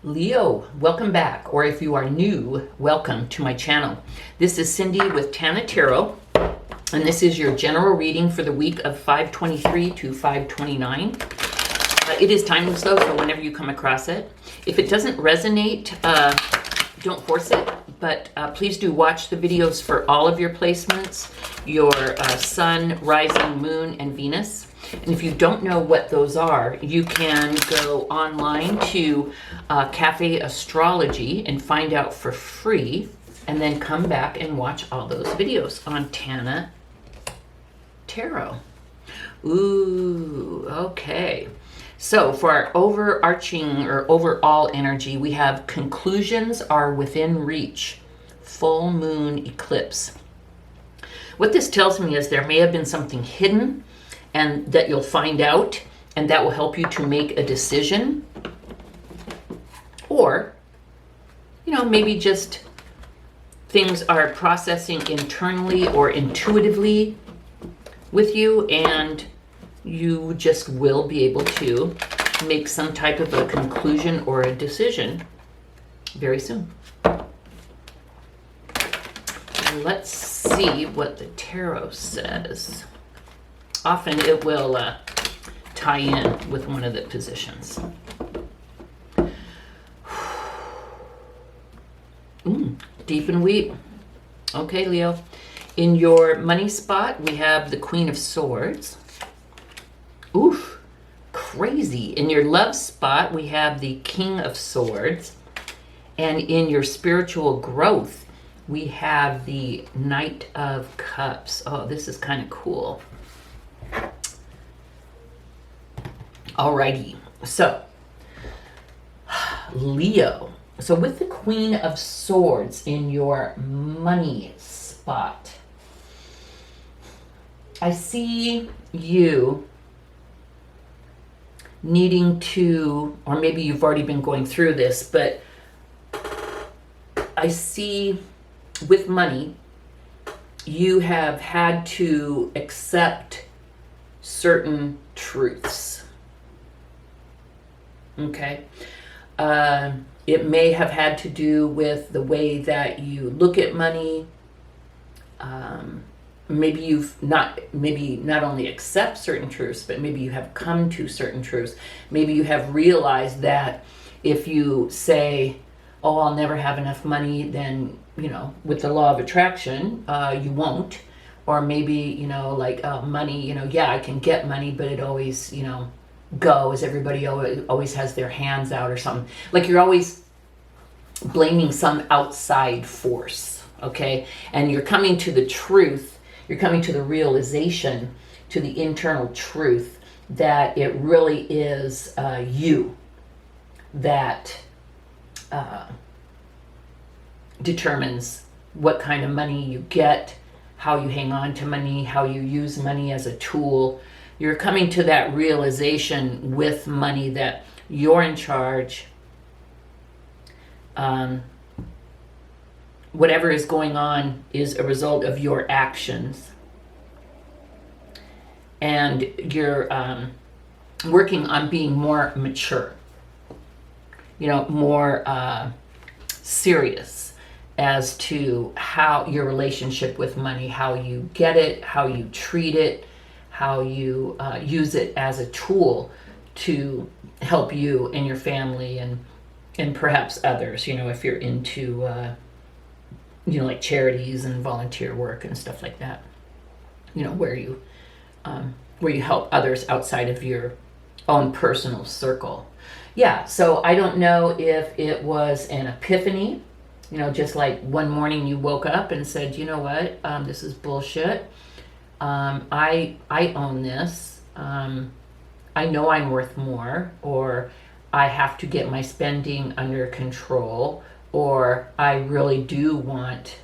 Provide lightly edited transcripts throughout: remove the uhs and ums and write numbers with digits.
Leo, welcome back, or if you are new, welcome to my channel. This is Cindy with Tana Tarot, and this is your general reading for the week of 5/23 to 5/29. It is timeless though, so whenever you come across it. If it doesn't resonate, don't force it, but please do watch the videos for all of your placements, your sun, rising, moon, and Venus. And if you don't know what those are, you can go online to Cafe Astrology and find out for free, and then come back and watch all those videos on Tana Tarot. Ooh, okay. So for our overarching or overall energy, we have conclusions are within reach, full moon eclipse. What this tells me is there may have been something hidden and that you'll find out, and that will help you to make a decision. Or, maybe just things are processing internally or intuitively with you, and you just will be able to make some type of a conclusion or a decision very soon. Let's see what the tarot says. Often it will tie in with one of the positions. Deep and weep. Okay, Leo. In your money spot, we have the Queen of Swords. Oof, crazy. In your love spot, we have the King of Swords. And in your spiritual growth, we have the Knight of Cups. Oh, this is kind of cool. Alrighty, so Leo. So with the Queen of Swords in your money spot, I see you needing to, or maybe you've already been going through this, but I see with money, you have had to accept certain truths. Okay. It may have had to do with the way that you look at money. Maybe you've not only accept certain truths, but maybe you have come to certain truths. Maybe you have realized that if you say, oh, I'll never have enough money, then, with the law of attraction, you won't. Or maybe, money, yeah, I can get money, but it always, goes. Everybody always has their hands out or something. Like you're always blaming some outside force, okay? And you're coming to the truth, you're coming to the realization, to the internal truth that it really is you that determines what kind of money you get, how you hang on to money, how you use money as a tool. You're coming to that realization with money that you're in charge. Whatever is going on is a result of your actions. And you're working on being more mature, more serious as to how your relationship with money, how you get it, how you treat it, how you use it as a tool to help you and your family and perhaps others, if you're into, like charities and volunteer work and stuff like that, where you help others outside of your own personal circle. Yeah, so I don't know if it was an epiphany, just like one morning you woke up and said, you know what, this is bullshit. I own this. I know I'm worth more, or I have to get my spending under control, or I really do want,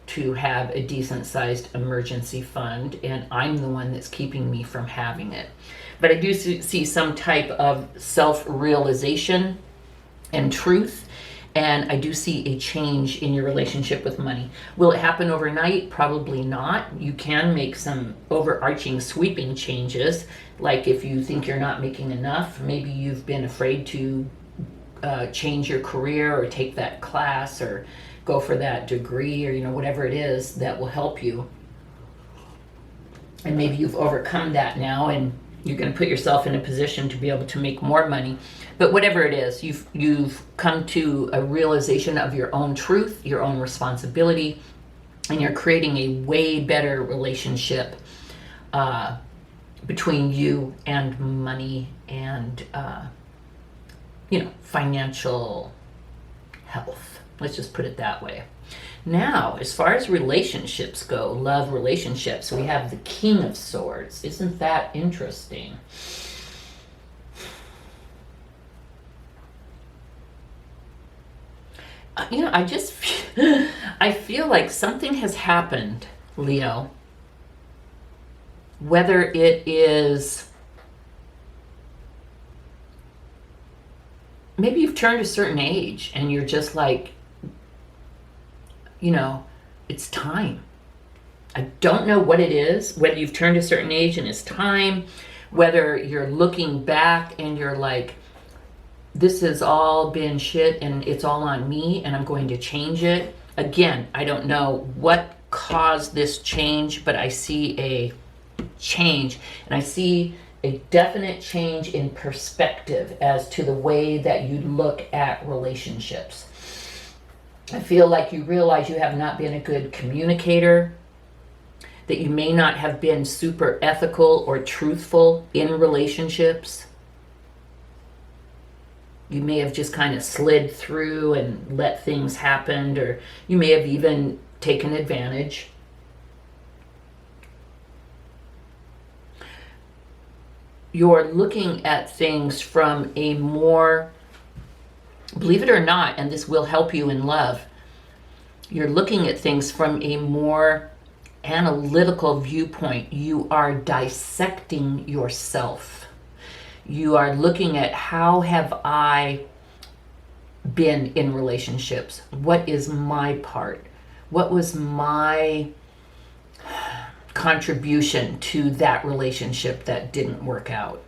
to have a decent sized emergency fund, and I'm the one that's keeping me from having it. But I do see some type of self-realization and truth. And I do see a change in your relationship with money. Will it happen overnight? Probably not. You can make some overarching sweeping changes. Like if you think you're not making enough, maybe you've been afraid to change your career or take that class or go for that degree or, whatever it is that will help you. And maybe you've overcome that now and you're going to put yourself in a position to be able to make more money. But whatever it is, you've come to a realization of your own truth, your own responsibility, and you're creating a way better relationship between you and money and, financial health. Let's just put it that way. Now, as far as relationships go, love relationships, we have the King of Swords. Isn't that interesting? I feel like something has happened, Leo. Whether it is, maybe you've turned a certain age and you're just like, it's time. I don't know what it is, whether you've turned a certain age and it's time, whether you're looking back and you're like, this has all been shit and it's all on me and I'm going to change it. Again, I don't know what caused this change, but I see a change and I see a definite change in perspective as to the way that you look at relationships. I feel like you realize you have not been a good communicator, that you may not have been super ethical or truthful in relationships. You may have just kind of slid through and let things happen, or you may have even taken advantage. You're looking at things from a more, believe it or not, and this will help you in love, you're looking at things from a more analytical viewpoint. You are dissecting yourself. You are looking at, how have I been in relationships? What is my part? What was my contribution to that relationship that didn't work out?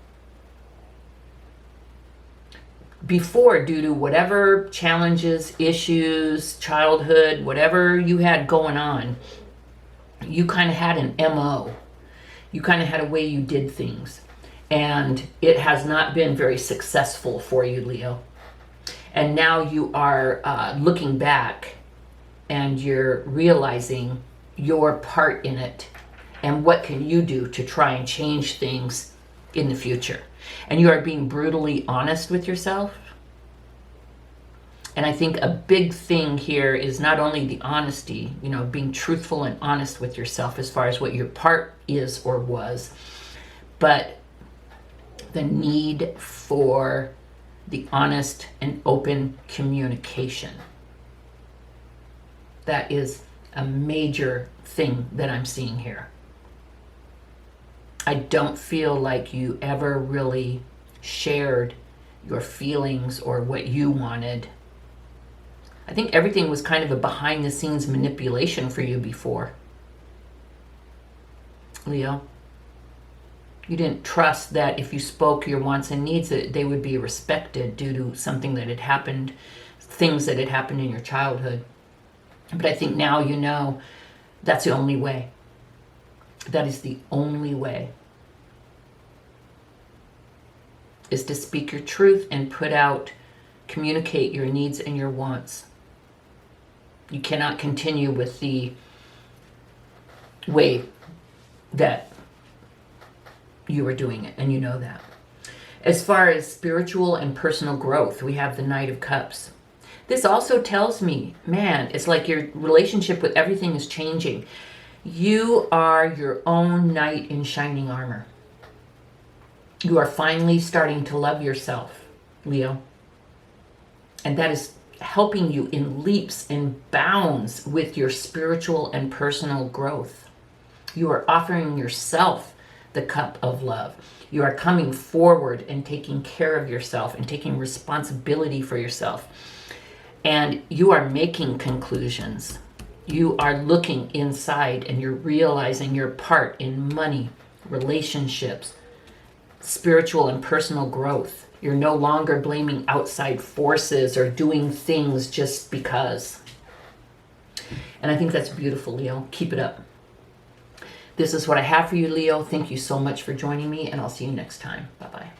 Before, due to whatever challenges, issues, childhood, whatever you had going on, you kind of had an MO. You kind of had a way you did things. And it has not been very successful for you, Leo. And now you are looking back and you're realizing your part in it and what can you do to try and change things in the future. And you are being brutally honest with yourself. And I think a big thing here is not only the honesty, being truthful and honest with yourself as far as what your part is or was, but the need for the honest and open communication. That is a major thing that I'm seeing here. I don't feel like you ever really shared your feelings or what you wanted. I think everything was kind of a behind the scenes manipulation for you before, Leo. You didn't trust that if you spoke your wants and needs, that they would be respected due to something that had happened, things that had happened in your childhood. But I think now you know that's the only way. That is the only way, is to speak your truth and communicate your needs and your wants. You cannot continue with the way that you are doing it, and you know that. As far as spiritual and personal growth, we have the Knight of Cups. This also tells me, man, it's like your relationship with everything is changing. You are your own knight in shining armor. You are finally starting to love yourself, Leo. And that is helping you in leaps and bounds with your spiritual and personal growth. You are offering yourself the cup of love. You are coming forward and taking care of yourself and taking responsibility for yourself. And you are making conclusions. You are looking inside and you're realizing your part in money, relationships, spiritual and personal growth. You're no longer blaming outside forces or doing things just because. And I think that's beautiful, Leo. Keep it up. This is what I have for you, Leo. Thank you so much for joining me, and I'll see you next time. Bye-bye.